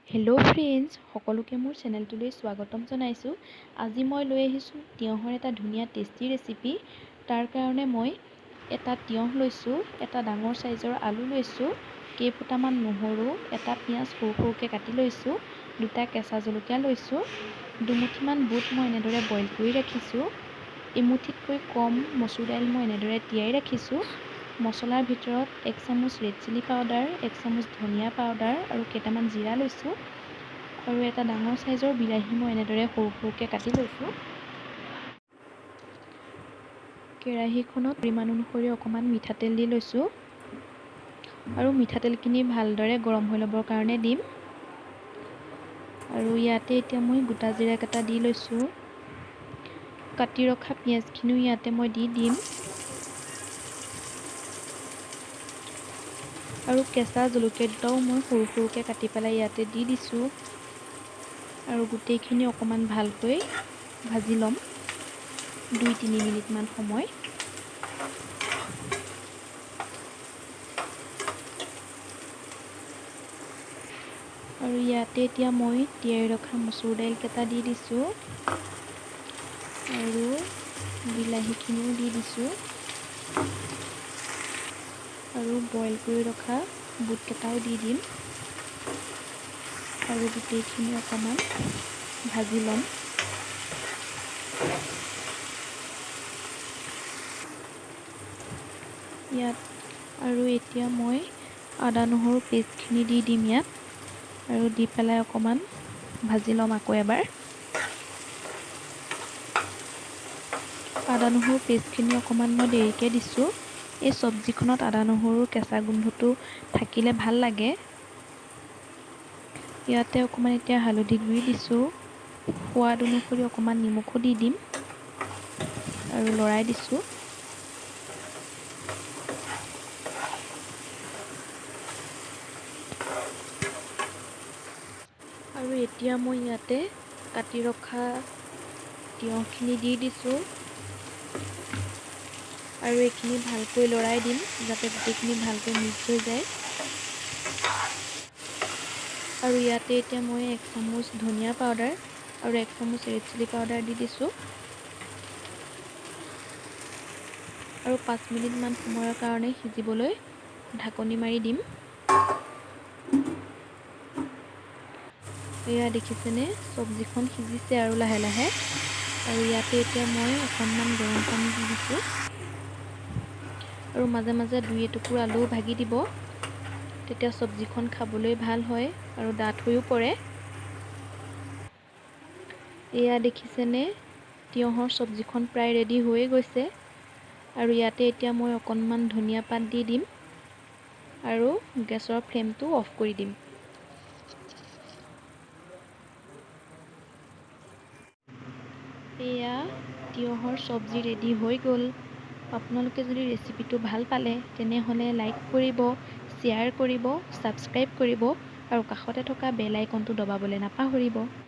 Hello' friends, সকলোকে মোৰ চেনেলটোলৈ স্বাগতম জনাইছোঁ। আজি মই লৈ আহিছোঁ তিয়ঁহৰ এটা ধুনীয়া টেষ্টি ৰেচিপি। তাৰ কাৰণে মই এটা তিয়ঁহ লৈছোঁ, এটা ডাঙৰ চাইজৰ আলু লৈছোঁ, কেইফুটামান নহৰু, এটা পিঁয়াজ সৰু সৰুকৈ কাটি লৈছোঁ, দুটা কেঁচা জলকীয়া লৈছোঁ, দুমুঠিমান বুট মই এনেদৰে বইল কৰি ৰাখিছোঁ, এমুঠিতকৈ কম মচুৰ দাইল মই এনেদৰে তিয়াই ৰাখিছোঁ। মছলাৰ ভিতৰত 1 চামুচ ৰেড চিলি পাউডাৰ, 1 চামুচ ধনিয়া পাউডাৰ আৰু কেইটামান জিৰা লৈছোঁ আৰু এটা ডাঙৰ চাইজৰ বিলাহী মই এনেদৰে সৰু সৰুকৈ কাটি লৈছোঁ। কেৰাহীখনত পৰিমাণ অনুসৰি অকণমান মিঠাতেল দি লৈছোঁ আৰু মিঠাতেলখিনি ভালদৰে গৰম হৈ ল'বৰ কাৰণে দিম। আৰু ইয়াতে এতিয়া মই গোটা জিৰা কেইটা দি লৈছোঁ, কাটি ৰখা পিঁয়াজখিনিও ইয়াতে মই দি দিম আৰু কেঁচা জলকীয়া দুটাও মই সৰু সৰুকৈ কাটি পেলাই ইয়াতে দি দিছোঁ আৰু গোটেইখিনি অকণমান ভালকৈ ভাজি ল'ম 2-3 মিনিটমান সময়। আৰু ইয়াতে এতিয়া মই তিয়াই ৰখা মচুৰ দাইল কেইটা দি দিছোঁ আৰু বিলাহীখিনিও দি দিছোঁ আৰু বইল কৰি ৰখা বুট কেইটাও দি দিম আৰু গোটেইখিনি অকণমান ভাজি ল'ম। ইয়াত আৰু এতিয়া মই আদা নহৰু পেষ্টখিনি দি দিম ইয়াত আৰু দি পেলাই অকণমান ভাজি ল'ম আকৌ এবাৰ। আদা নহৰু পেষ্টখিনি অকণমান মই দেৰিকৈ দিছোঁ। এই চব্জিখনত আদা নহৰুৰ কেঁচা গোন্ধটো থাকিলে ভাল লাগে। ইয়াতে অকণমান এতিয়া হালধি গুড়ি দিছোঁ, সোৱাদ অনুসৰি অকণমান নিমখো দি দিম আৰু লৰাই দিছোঁ। আৰু এতিয়া মই ইয়াতে কাটি ৰখা তিয়ঁহখিনি দি দিছোঁ আৰু এইখিনি ভালকৈ লৰাই দিম যাতে গোটেইখিনি ভালকৈ মিক্স হৈ যায়। আৰু ইয়াতে এতিয়া মই 1 চামুচ ধনিয়া পাউডাৰ আৰু 1 চামুচ ৰেড চিলি পাউডাৰ দি দিছোঁ আৰু 5 মিনিটমান সময়ৰ কাৰণে সিজিবলৈ ঢাকনি মাৰি দিম। এয়া দেখিছেনে, চব্জিখন সিজিছে আৰু লাহে লাহে। আৰু ইয়াতে এতিয়া মই অকণমান গৰম পানী দি দিছোঁ আৰু মাজে মাজে 2 এটুকুৰা আলু ভাগি দিব, তেতিয়া চব্জিখন খাবলৈ ভাল হয় আৰু ডাঠ হৈও পৰে। এয়া দেখিছেনে, তিয়ঁহৰ চব্জিখন প্ৰায় ৰেডি হৈয়ে গৈছে আৰু ইয়াতে এতিয়া মই অকণমান ধনিয়া পাত দি দিম আৰু গেছৰ ফ্লেমটো অফ কৰি দিম। এয়া তিয়ঁহৰ চব্জি ৰেডি হৈ গ'ল। আপোনালোকে যদি ৰেচিপিটো ভাল পালে তেনেহ'লে লাইক কৰিব, শ্বেয়াৰ কৰিব, ছাবস্ক্ৰাইব কৰিব আৰু কাষতে থকা বেল আইকনটো দবাবলৈ নাপাহৰিব।